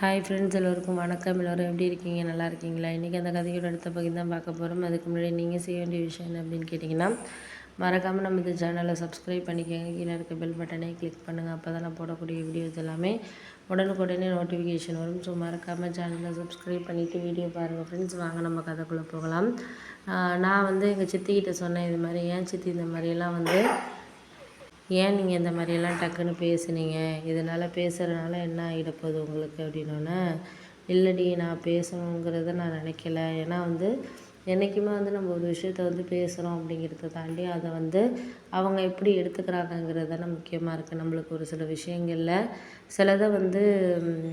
Hi friends, எல்லோருக்கும் வணக்கம். எல்லோரும் எப்படி இருக்கீங்க? நல்லா இருக்கீங்களா? இன்றைக்கி அந்த கதையோட அடுத்த பகுதி தான் பார்க்க போகிறோம். அதுக்கு முன்னாடி நீங்கள் செய்ய வேண்டிய விஷயம் என்ன அப்படின்னு கேட்டிங்கன்னா, மறக்காமல் நம்ம இந்த சேனலை சப்ஸ்கிரைப் பண்ணிக்கோங்க. கீழே இருக்க பெல் பட்டனை கிளிக் பண்ணுங்கள். அப்போ தான் நான் போடக்கூடிய வீடியோஸ் எல்லாமே உடனுக்குடனே நோட்டிஃபிகேஷன் வரும். ஸோ மறக்காமல் சேனலை சப்ஸ்கிரைப் பண்ணிவிட்டு வீடியோ பாருங்கள் ஃப்ரெண்ட்ஸ். வாங்க நம்ம கதைக்குள்ளே போகலாம். நான் எங்கள் சித்திக்கிட்ட சொன்னேன், இது மாதிரி ஏன் சித்தி இந்த மாதிரியெல்லாம் ஏன் நீங்கள் இந்த மாதிரியெல்லாம் டக்குன்னு பேசுனீங்க, இதனால் பேசுகிறதுனால என்ன ஆகிடப்போகுது உங்களுக்கு அப்படின்னோடனே, இல்லடி நான் பேசணுங்கிறத நான் நினைக்கல. ஏன்னா என்றைக்குமே நம்ம ஒரு விஷயத்த பேசுகிறோம் அப்படிங்கிறத தாண்டி அதை அவங்க எப்படி எடுத்துக்கிறாங்கங்கிறது தானே முக்கியமாக இருக்குது. நம்மளுக்கு ஒரு சில விஷயங்களில் சிலதை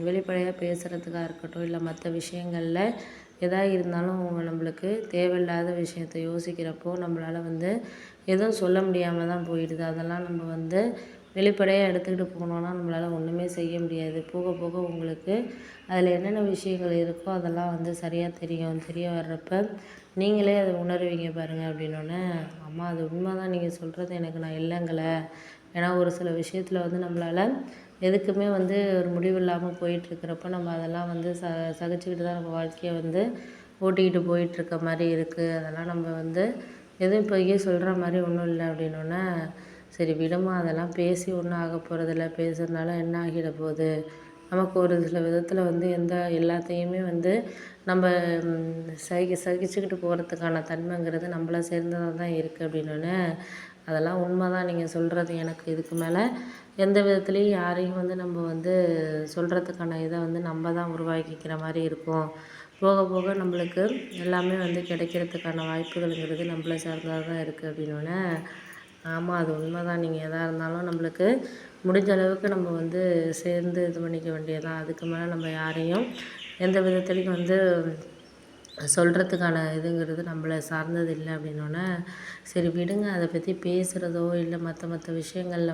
வெளிப்படையாக பேசுகிறதுக்காக இருக்கட்டும், இல்லை மற்ற விஷயங்களில் எதா இருந்தாலும் அவங்க நம்மளுக்கு தேவையில்லாத விஷயத்த யோசிக்கிறப்போ நம்மளால் எதுவும் சொல்ல முடியாமல் தான் போயிடுது. அதெல்லாம் நம்ம வெளிப்படையாக எடுத்துக்கிட்டு போனோன்னா நம்மளால் ஒன்றுமே செய்ய முடியாது. போக போக உங்களுக்கு அதில் என்னென்ன விஷயங்கள் இருக்கோ அதெல்லாம் சரியாக தெரியும். தெரிய வர்றப்ப நீங்களே அதை உணர்வீங்க பாருங்கள் அப்படின்னோடனே, அம்மா அது உண்மை தான் நீங்கள் சொல்கிறது, எனக்கு நான் இல்லைங்களே. ஏன்னா ஒரு சில விஷயத்தில் நம்மளால் எதுக்குமே ஒரு முடிவு இல்லாமல் போயிட்டுருக்கிறப்ப நம்ம அதெல்லாம் சகிச்சுக்கிட்டு தான் நம்ம வாழ்க்கையை ஓட்டிக்கிட்டு போயிட்டுருக்க மாதிரி இருக்குது. அதெல்லாம் நம்ம எதுவும் இப்போயே சொல்கிற மாதிரி ஒன்றும் இல்லை அப்படின்னோடனே, சரி விடுமா, அதெல்லாம் பேசி ஒன்றும் ஆக போகிறதில்ல, பேசுகிறதுனால என்ன ஆகிட போகுது, நமக்கு ஒரு சில விதத்தில் எந்த எல்லாத்தையுமே நம்ம சகிச்சுக்கிட்டு போகிறதுக்கான தன்மைங்கிறது நம்மளை சேர்ந்ததாக தான் இருக்குது அப்படின்னோடனே, அதெல்லாம் உண்மை தான் நீங்கள் சொல்கிறது. எனக்கு இதுக்கு மேலே எந்த விதத்துலேயும் யாரையும் நம்ம சொல்கிறதுக்கான இதை நம்ம தான் உருவாக்கிக்கிற மாதிரி இருக்கும். போக போக நம்மளுக்கு எல்லாமே கிடைக்கிறதுக்கான வாய்ப்புகள்ங்கிறது நம்மளை சார்ந்ததாக தான் இருக்குது அப்படின்னோடனே, ஆமாம் அது உண்மை தான். நீங்கள் எதாக இருந்தாலும் நம்மளுக்கு முடிஞ்ச அளவுக்கு நம்ம சேர்ந்து இது பண்ணிக்க வேண்டியதான். அதுக்கு மேலே நம்ம யாரையும் எந்த விதத்துலேயும் சொல்கிறதுக்கான இதுங்கிறது நம்மளை சார்ந்தது இல்லை அப்படின்னோடனே, சரி விடுங்க, அதை பற்றி பேசுகிறதோ இல்லை மற்ற விஷயங்களில்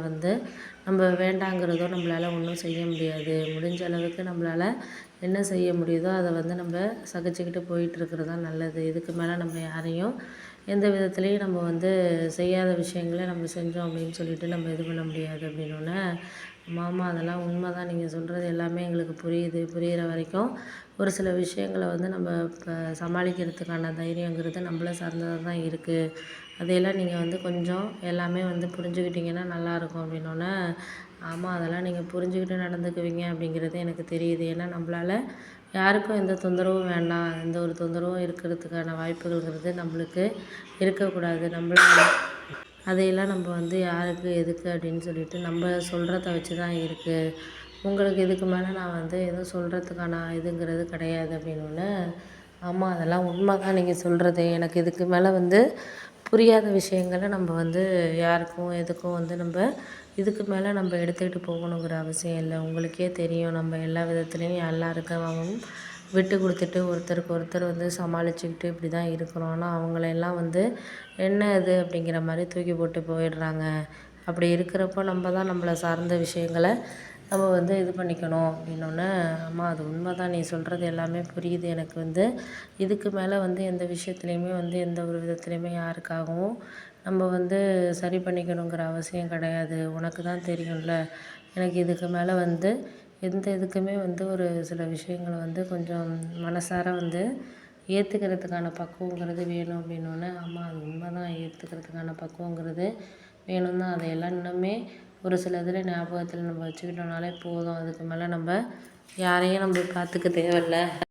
நம்ம வேண்டாங்கிறதோ நம்மளால் ஒன்றும் செய்ய முடியாது. முடிஞ்ச அளவுக்கு நம்மளால் என்ன செய்ய முடியுதோ அதை நம்ம சகிச்சுக்கிட்டு போயிட்டுருக்கிறது தான் நல்லது. இதுக்கு மேலே நம்ம யாரையும் எந்த விதத்துலேயும் நம்ம செய்யாத விஷயங்களை நம்ம செஞ்சோம் அப்படின்னு சொல்லிட்டு நம்ம இது பண்ண முடியாது அப்படின்னோடனே, மாமா அதெல்லாம் உண்மை தான். நீங்கள் சொல்கிறது எல்லாமே எங்களுக்கு புரியுது. புரிகிற வரைக்கும் ஒரு சில விஷயங்களை நம்ம இப்போ சமாளிக்கிறதுக்கான தைரியங்கிறது நம்மளை சார்ந்ததாக தான் இருக்குது. அதையெல்லாம் நீங்கள் கொஞ்சம் எல்லாமே புரிஞ்சுக்கிட்டிங்கன்னா நல்லாயிருக்கும் அப்படின்னோடனே, ஆமாம் அதெல்லாம் நீங்கள் புரிஞ்சுக்கிட்டு நடந்துக்குவீங்க அப்படிங்கிறது எனக்கு தெரியுது. ஏன்னா நம்மளால் யாருக்கும் எந்த தொந்தரவும் வேண்டாம், எந்த ஒரு தொந்தரவும் இருக்கிறதுக்கான வாய்ப்புகள்ங்கிறது நம்மளுக்கு இருக்கக்கூடாது. அதையெல்லாம் நம்ம யாருக்கு எதுக்கு அப்படின்னு சொல்லிட்டு நம்ம சொல்கிறத வச்சு தான் இருக்குது. உங்களுக்கு இதுக்கு மேலே நான் எதுவும் சொல்கிறதுக்கான இதுங்கிறது கிடையாது அப்படின்னோடனே, ஆமாம் அதெல்லாம் உண்மை தான் நீங்கள் சொல்கிறது. எனக்கு இதுக்கு மேலே புரியாத விஷயங்களை நம்ம யாருக்கும் எதுக்கும் நம்ம இதுக்கு மேலே நம்ம எடுத்துக்கிட்டு போகணுங்கிற அவசியம் இல்லை. உங்களுக்கே தெரியும், நம்ம எல்லா விதத்துலேயும் எல்லாருக்கும் விட்டு கொடுத்துட்டு ஒருத்தருக்கு ஒருத்தர் சமாளிச்சுக்கிட்டு இப்படி தான் இருக்கிறோம். ஆனால் அவங்களெல்லாம் என்ன இது அப்படிங்கிற மாதிரி தூக்கி போட்டு போயிடுறாங்க. அப்படி இருக்கிறப்போ நம்ம தான் நம்மளை சார்ந்த விஷயங்களை நம்ம இது பண்ணிக்கணும் அப்படின்னோடனே, அம்மா அது உண்மை தான். நீ சொல்கிறது எல்லாமே புரியுது. எனக்கு இதுக்கு மேலே எந்த விஷயத்துலையுமே எந்த ஒரு விதத்துலையுமே யாருக்காகவும் நம்ம சரி பண்ணிக்கணுங்கிற அவசியம் கிடையாது. உனக்கு தான் தெரியும்ல, எனக்கு இதுக்கு மேலே எந்த இதுக்குமே ஒரு சில விஷயங்களை கொஞ்சம் மனசார ஏற்றுக்கிறதுக்கான பக்குவங்கிறது வேணும் அப்படின்னோடனே, ஆமாம் அது உண்மை தான். ஏற்றுக்கிறதுக்கான பக்குவங்கிறது வேணும் தான். அதையெல்லாம் இன்னுமே ஒரு சில இதில் ஞாபகத்தில் நம்ம வச்சுக்கிட்டோம்னாலே போதும். அதுக்கு மேலே நம்ம யாரையும் நம்ம பார்த்துக்க தேவையில்ல.